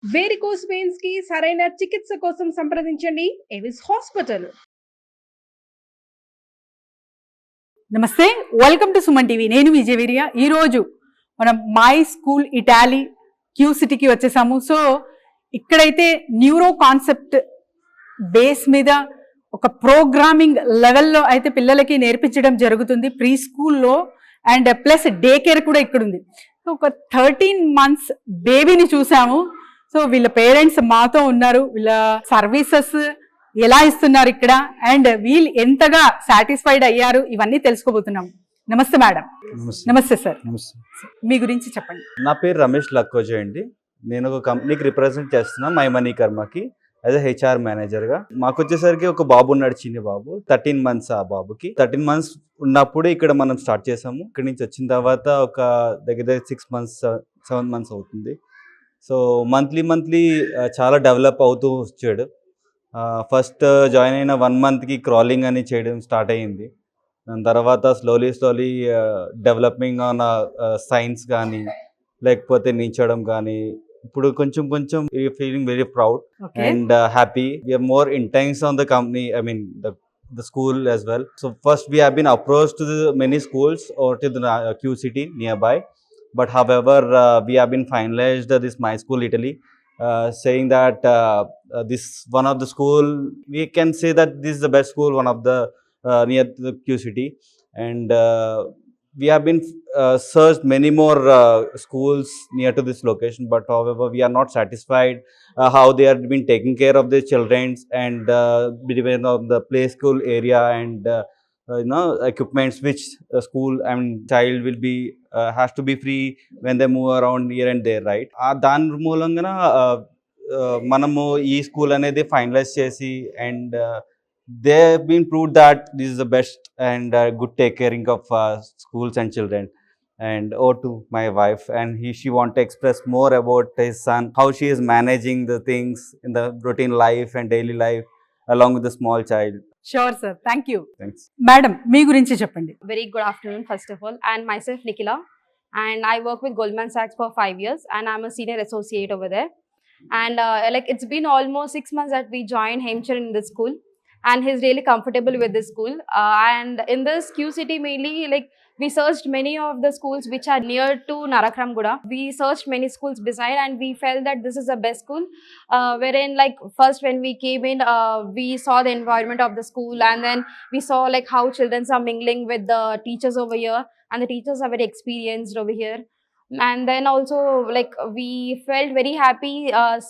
Varicose veins కి సరైన చికిత్స కోసం సంప్రదించండి ఎవిస్ హాస్పిటల్. నమస్తే, వెల్కమ్ టు సుమన్ టీవీ. నేను విజయవీర్య. ఈరోజు మనం మై స్కూల్ ఇటాలీ క్యూ సిటీకి వచ్చేసాము. సో ఇక్కడైతే న్యూరో కాన్సెప్ట్ బేస్ మీద ఒక ప్రోగ్రామింగ్ లెవెల్లో అయితే పిల్లలకి నేర్పించడం జరుగుతుంది ప్రీ స్కూల్లో, అండ్ ప్లస్ డే కేర్ కూడా ఇక్కడ ఉంది. సో ఒక 13 months బేబీని చూసాము. సో వీళ్ళ పేరెంట్స్ మాతో ఉన్నారు. వీళ్ళ సర్వీసెస్ ఎలా ఇస్తున్నారు ఇక్కడ, అండ్ వీళ్ళు ఎంతగా సాటిస్ఫైడ్ అయ్యారు, ఇవన్నీ తెలుసుకోబోతున్నాం. నమస్తే మేడం. నమస్తే సార్. మీ గురించి చెప్పండి. నా పేరు రమేష్ లక్కోజీ అండి. నేను ఒక కంపెనీకి రిప్రజెంట్ చేస్తున్నా, మై మనీ కర్మకి, యాజ్ ఎ హెచ్ఆర్ మేనేజర్గా. మాకు వచ్చేసరికి ఒక బాబు ఉన్నాడు, చిన్న బాబు, 13 months. ఆ బాబుకి 13 months ఉన్నప్పుడు ఇక్కడ మనం స్టార్ట్ చేసాము. ఇక్కడి నుంచి వచ్చిన తర్వాత ఒక దగ్గర 6 months 7 months అవుతుంది. సో మంత్లీ చాలా డెవలప్ అవుతూ వచ్చాడు. ఫస్ట్ జాయిన్ అయిన 1 monthకి క్రాలింగ్ అని చేయడం స్టార్ట్ అయ్యింది. దాని తర్వాత స్లోలీ డెవలపింగ్ ఆన్ సైన్స్ కానీ, లేకపోతే నించడం కానీ, ఇప్పుడు కొంచెం feeling very proud and happy. We are more intense on the company, I mean the school as well. So first we have been approached to the many schools or to the Q City nearby, but however we have been finalized this My School Italy, saying that this one of the school, we can say that this is the best school, one of the near the Q City, and we have been searched many more schools near to this location, but however we are not satisfied how they are been taking care of their children, and between of the play school area and equipments which school and child will be has to be free when they move around here and there, right? దాని మూలంగా మనము ఈ school అనేది finalise చేసి, and they have been proved that this is the best and good take caring of schools and children. And to my wife, and she want to express more about his son, how she is managing the things in the routine life and daily life along with the small child. Sure sir, thank you. Thanks. Madam, మీ గురించి చెప్పండి. Very good afternoon first of all, and myself Nikhila, and I work with Goldman Sachs for 5 years, and I'm a senior associate over there. And like it's been almost 6 months that we joined Hemcher in this school, and he's really comfortable with this school. And in this Q City mainly, like we searched many of the schools which are near to Narakramguda. We searched many schools beside, and we felt that this is the best school. Wherein like first when we came in, we saw the environment of the school, and then we saw like how children are mingling with the teachers over here, and the teachers are very experienced over here. And then also like we felt very happy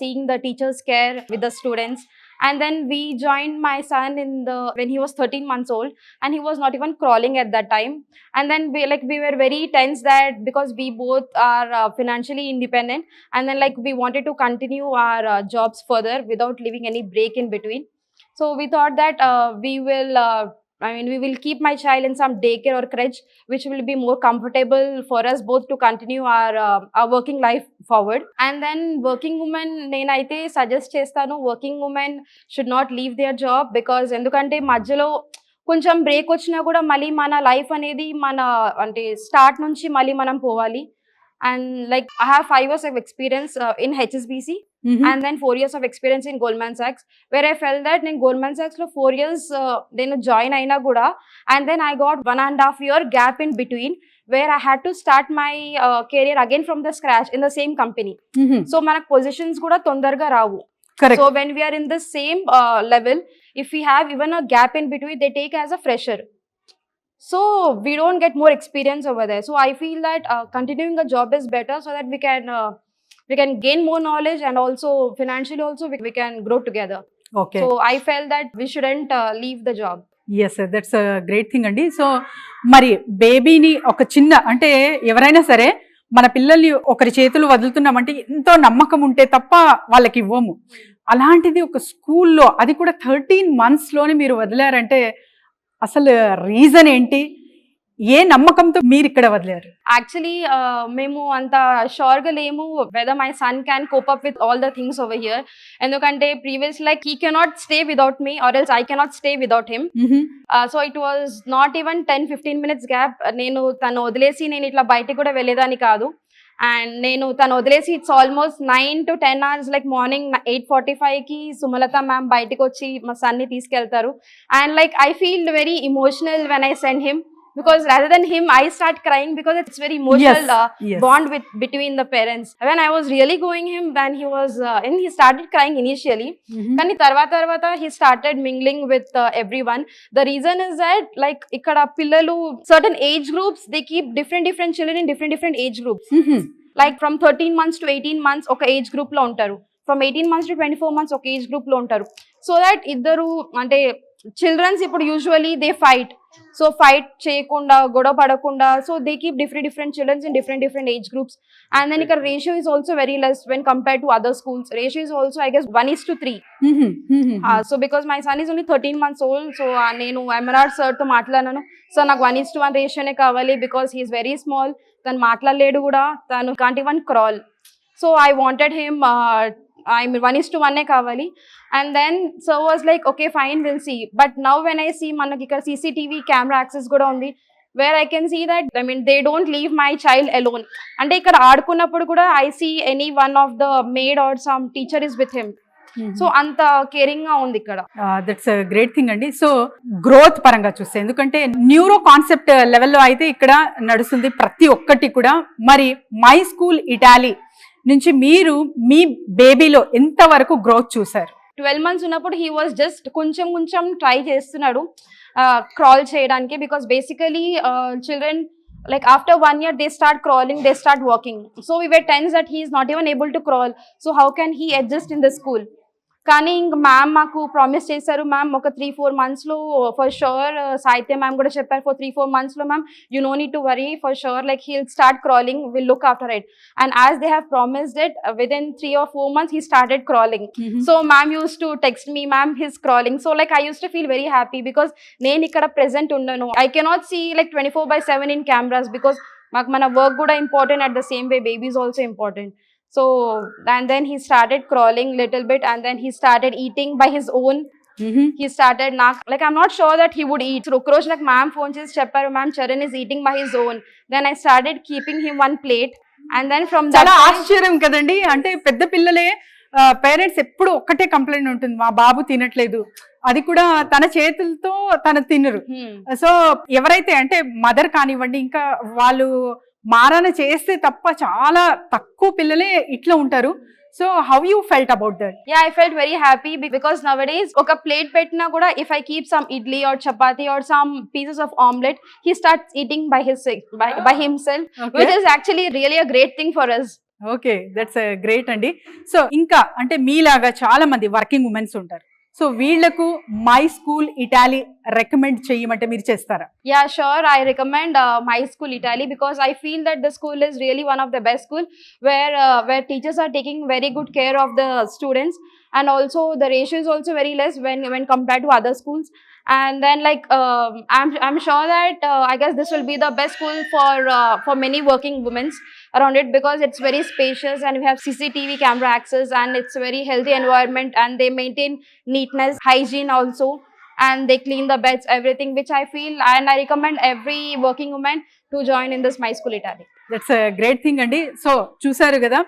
seeing the teachers care with the students. And then we joined my son when he was 13 months old, and he was not even crawling at that time. And then we were very tense that because we both are financially independent, and then like we wanted to continue our jobs further without leaving any break in between. So we thought that we will keep my child in some daycare or crèche, which will be more comfortable for us both to continue our working life forward. And then working women, nenaithe suggest chestanu, working women should not leave their job, because endukante madhyalo కొంచెం break వచ్చినా కూడా మళ్ళీ మన life అనేది మన అంటే start నుంచి మళ్ళీ మనం పోవాలి. And like I have 5 years of experience in HSBC, and then 4 years of experience in Goldman Sachs, where I felt that in Goldman Sachs lo 4 years then join aina kuda, and then I got 1.5 year gap in between, where I had to start my career again from the scratch in the same company. So manak positions kuda tondarga ravu. Correct. So when we are in the same level, if we have even a gap in between, they take as a fresher. So we don't get more experience over there. So I feel that continuing a job is better, so that we can gain more knowledge, and also financially also we can grow together. Okay. So I felt that we shouldn't leave the job. Yes sir, that's a great thing అండి. సో మరి బేబీని ఒక చిన్న, అంటే ఎవరైనా సరే మన పిల్లల్ని ఒకరి చేతులు వదులుతున్నామంటే ఎంతో నమ్మకం ఉంటే తప్ప వాళ్ళకి ఇవ్వము. అలాంటిది ఒక స్కూల్లో, అది కూడా 13 monthsలోనే మీరు వదిలారంటే అసలు రీజన్ ఏంటి? ఏ నమ్మకంతో మీరు ఇక్కడ వదిలేరు? Actually, మేము అంత షూర్గా లేము whether my son can cope up with all the things over here. ఎందుకంటే previous like he cannot stay without me, or else I cannot stay without him. So it was not even 10-15 minutes gap. నేను తను వదిలేసి నేను ఇట్లా బయటికి కూడా వెళ్ళేదాన్ని కాదు. అండ్ నేను తను వదిలేసి it's almost 9 to 10 hours, like morning 8:45కి సుమలత మ్యామ్ బయటకు వచ్చి మా సన్ని తీసుకెళ్తారు. And like I feel very emotional when I send him, because rather than him I start crying because it's very emotional Yes. bond between the parents. When I was really going him, then he was and he started crying initially, kani tarvata he started mingling with everyone. The reason is that like ikkada pillalu certain age groups, they keep different children in different age groups. Like from 13 months to 18 months oka age group lo untaru, from 18 months to 24 months oka age group lo untaru, so that iddaru ante children's ఇప్పుడు usually they fight, so fight చేయకుండా గొడవ పడకుండా, so they keep different children in different age groups. And then ఇక్కడ ratio is also very less when compared to other schools. Ratio is also I guess 1:3. So because my son is only 13 months old, so నేను ఎమరాడ్ sir తో మాట్లాడాను, so నాకు 1:1 రేషియోనే కావాలి because he is very small, తను మాట్లాడలేడు కూడా, తను can't even crawl, so I wanted him I mean 1:1 కావాలి. And then so was like okay fine, we'll see. But now when I see మనకి ఇక్కడ CCTV camera access కూడా ఉంది, where I can see that I mean they don't leave my child alone. అంటే ఇక్కడ ఆడుకున్నప్పుడు కూడా I see any one of the maid or some teacher is with him. So అంత caring గా ఉంది ఇక్కడ. That's great thing అండి. So growth పరంగా చూస్తే, ఎందుకంటే న్యూరో కాన్సెప్ట్ లెవెల్లో అయితే ఇక్కడ నడుస్తుంది ప్రతి ఒక్కటి కూడా. మరి మై స్కూల్ ఇటాలీ నుంచి మీరు మీ బేబీలో ఎంత వరకు గ్రోత్ చూసారు? 12 months ఉన్నప్పుడు హీ వాజ్ జస్ట్ కొంచెం ట్రై చేస్తున్నాడు క్రాల్ చేయడానికి, because basically children like after 1 year they start crawling, they start walking, so we were tense that he is not even able to crawl, so how can he adjust in the school. కానీ ఇంక ma'am మాకు promise చేశారు, ma'am ఒక 3-4 months లో for sure, సాహిత్య ma'am కూడా చెప్పారు for 3-4 months లో ma'am you know need to worry, for sure like he'll start crawling, will look after it. And as they have promised it, within 3 or 4 months he started crawling. So ma'am used to text me, ma'am he's crawling, so like I used to feel very happy because నేను ఇక్కడ present ఉండను. I cannot see like 24/7 in cameras because మాకు మన work కూడా important, at the same way baby is also important. So and then he started crawling little bit, and then he started eating by his own. He started like I'm not sure that he would eat. So Rukrosh like ma'am phone chesi chepparu, ma'am Charan is eating by his own. Then I started keeping him one plate, and then from that చాలా ఆశ్చర్యం కదండి. అంటే పెద్ద పిల్లలే parents ఎప్పుడు ఒక్కటే complaint ఉంటుంది, మా బాబు తినట్లేదు, అది కూడా తన చేతులతో తను తినరు. సో ఎవరైతే అంటే మదర్ కానివ్వండి, ఇంకా వాళ్ళు మారణ చేస్తే తప్ప చాలా తక్కువ పిల్లలే ఇట్లా ఉంటారు. So how you felt about that? Yeah, I felt very happy because nowadays oka plate petna kuda, if I keep some idli or chapati or some pieces of omelette, he starts eating by himself, okay, which is actually really a great thing for us. Okay, that's great అండి. So ఇంకా అంటే మీలాగా చాలా మంది working women's ఉంటారు, so వీళ్లకు my school Italy recommend చేయమంటే మీరు చేస్తారా? Yeah, sure. I recommend My School Italy because I feel that the school is really one of the best school where teachers are taking very good care of the students, and also the ratio is also very less when compared to other schools. And then like I'm sure that I guess this will be the best school for many working women around it, because it's very spacious and we have CCTV camera access, and it's a very healthy environment, and they maintain neatness, hygiene also, and they clean the beds, everything, which I feel, and I recommend every working woman to join in this My School Italy. That's great thing అండి. So చూసారు కదా,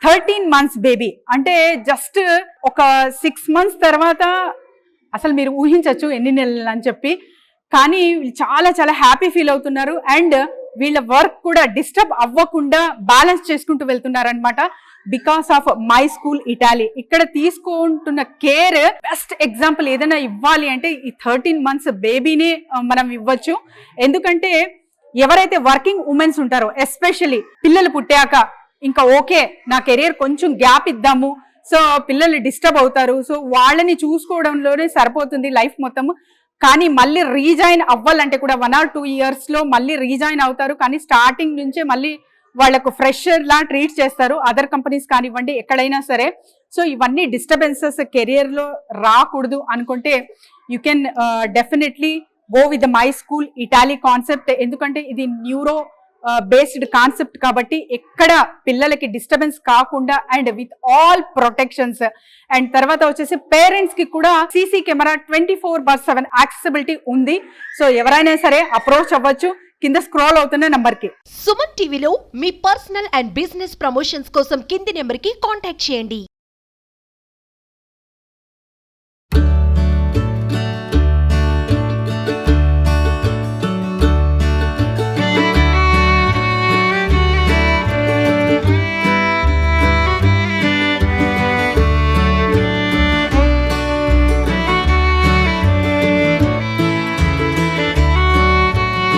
13 months baby అంటే just ఒక 6 months తర్వాత అసలు మీరు ఊహించవచ్చు ఎన్ని నెలలు అని చెప్పి, కానీ చాలా చాలా హ్యాపీ ఫీల్ అవుతున్నారు. అండ్ వీళ్ళ వర్క్ కూడా డిస్టర్బ్ అవ్వకుండా బ్యాలెన్స్ చేసుకుంటూ వెళ్తున్నారు అనమాట, because of my school Italy. ఇక్కడ తీసుకుంటున్న కేర్ బెస్ట్ ఎగ్జాంపుల్ ఏదైనా ఇవ్వాలి అంటే ఈ 13 months బేబీని మనం ఇవ్వచ్చు. ఎందుకంటే ఎవరైతే వర్కింగ్ ఉమెన్స్ ఉంటారో, ఎస్పెషల్లీ పిల్లలు పుట్టాక ఇంకా ఓకే నా కెరియర్ కొంచెం గ్యాప్ ఇద్దాము, సో పిల్లలు డిస్టర్బ్ అవుతారు, సో వాళ్ళని చూసుకోవడంలోనే సరిపోతుంది లైఫ్ మొత్తము. కానీ మళ్ళీ రీజాయిన్ అవ్వాలంటే కూడా 1 or 2 years లో మళ్ళీ రీజాయిన్ అవుతారు, కానీ స్టార్టింగ్ నుంచే మళ్ళీ వాళ్ళకు ఫ్రెషర్ లా ట్రీట్ చేస్తారు, అదర్ కంపెనీస్ కానివ్వండి ఎక్కడైనా సరే. సో ఇవన్నీ డిస్టర్బెన్సెస్ కెరియర్లో రాకూడదు అనుకుంటే you can definitely go with the my school Italy concept. ఎందుకంటే ఇది న్యూరో బేస్డ్ కాన్సెప్ట్ కాబట్టి ఎక్కడ పిల్లలకి డిస్టర్బెన్స్ కాకుండా and with all protections. And తర్వాత వచ్చేసి పేరెంట్స్ కి కూడా సీసీ కెమెరా 24/7 యాక్సెసిబిలిటీ ఉంది. సో ఎవరైనా సరే అప్రోచ్ అవ్వచ్చు. కింద స్క్రోల్ అవుతున్న నంబర్కి. సుమన్ టీవీలో మీ పర్సనల్ అండ్ బిజినెస్ ప్రమోషన్స్ కోసం కింది నెంబర్కి కాంటాక్ట్ చేయండి.